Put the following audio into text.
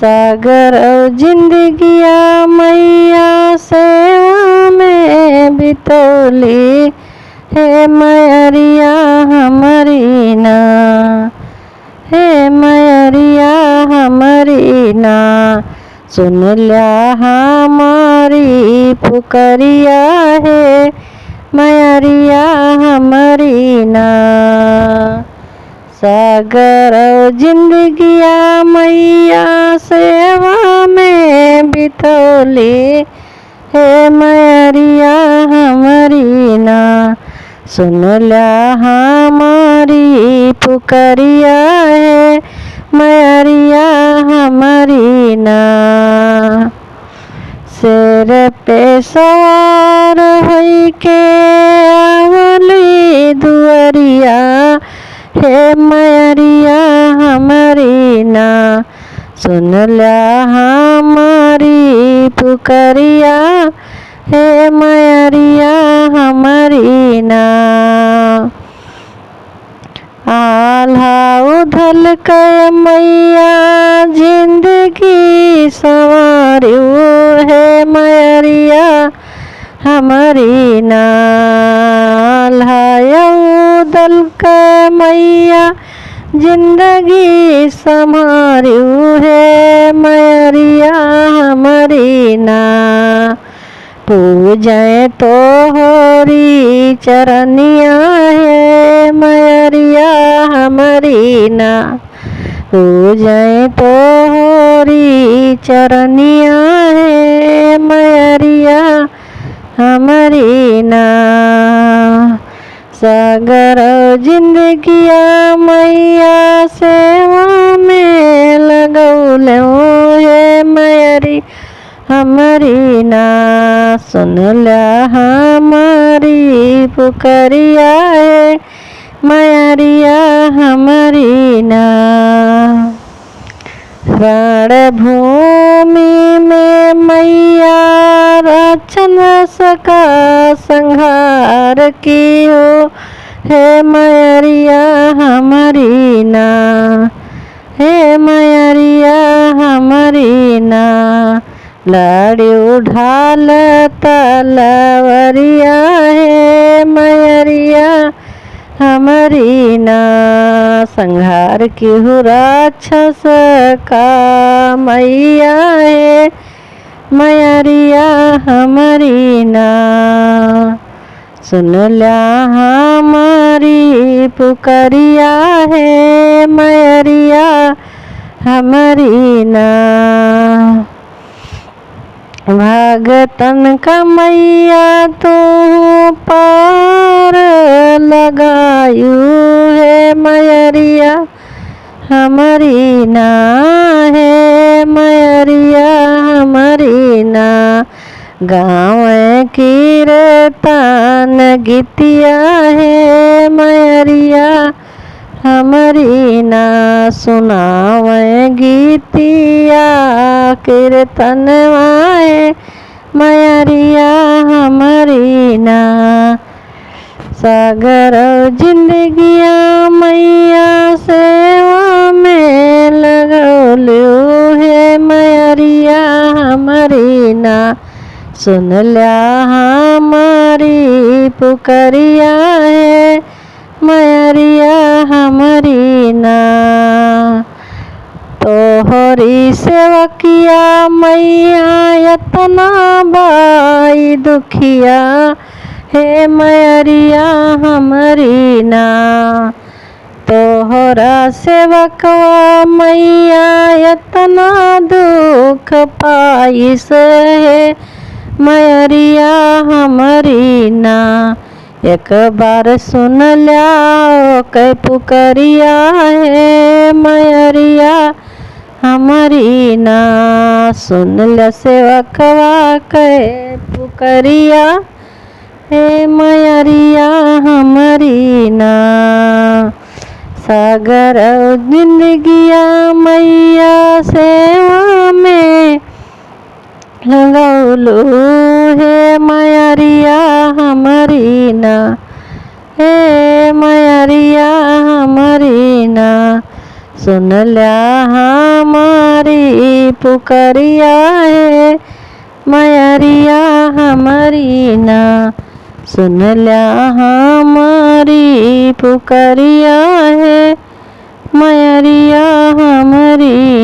सागर जिंदगिया मैया सेवा में बितौली। हे मैरिया हमारी ना, हे मैरिया हमारी ना, सुन ल्या हमारी पुकरिया। है मैरिया हमारी ना, सागर जिंदगिया मैया सेवा में बितौली। हे मैरिया हमारी ना, सुन ल्या हमारी पुकरिया। है मैरिया हमारी ना, सिर पे सवार होई के आवली दुअरिया। हे मैरिया हमारी ना, सुन ल्या हमारी पुकरिया। हे मैरिया हमारी ना, आल्हा उधल कर मैया जिंदगी संवारियो। है मैरिया हमारी ना, आल्हा उधल कर मैया जिंदगी संवारियो। है मैरिया हमारी ना, पूजें तो होरी चरनिया। है मैरिया हमारी ना, पूजें तो होरी चरनिया। है मैरिया हमारी ना, सागर जिंदगिया मैया सेवा में लगौलो। है मैरी हमारी ना, सुन ल्या हमारी पुकरिया। है मैरिया हमारी ना, रणभूमि में मैया राक्षस का संहार कियो। हे मैरिया हमारी ना, हे मैरिया हमारी ना, लाड़ी ढाल तलवरिया। है मैरिया हमारी ना, संहार किहु राक्षस का मैया। है मैरिया हमारी ना, सुन ल्या हमारी पुकरिया। है मैरिया हमारी ना, भगतन का मैया तू पार लगायू। है मैरिया हमारी ना, है मैरिया हमारी ना, गाँव कीर्तन गीतिया। है मैरिया हमारी ना, सुनावे गीतिया कीर्तन आए। मैरिया हमारी ना, सागर जिंदगिया मैया सेवा में लगौलो। है मैरिया हमारी ना, सुन ल्या हमारी पुकरिया। है मैरिया हमारी ना, तोहरी सेवकिया मैया यतना बाई दुखिया। हे मैरिया हमारी ना, तोहरा सेवकवा मैया यतना दुख पाइस। है मैरिया हमारी ना, एक बार सुन ल्या कै पुकरिया। है मैरिया हमारी ना, सुन ल्या सेवकवा कै पुकरिया। हे मैरिया हमारी ना, सागर जिंदगिया मैया सेवा में लगौलो। हे मैरिया हमारी ना, हे मैरिया हमारी ना, सुन ल्या हमारी पुकरिया है मयरिया हमारी ना। सुन ल्या हमारी पुकरिया है मयरिया हमारी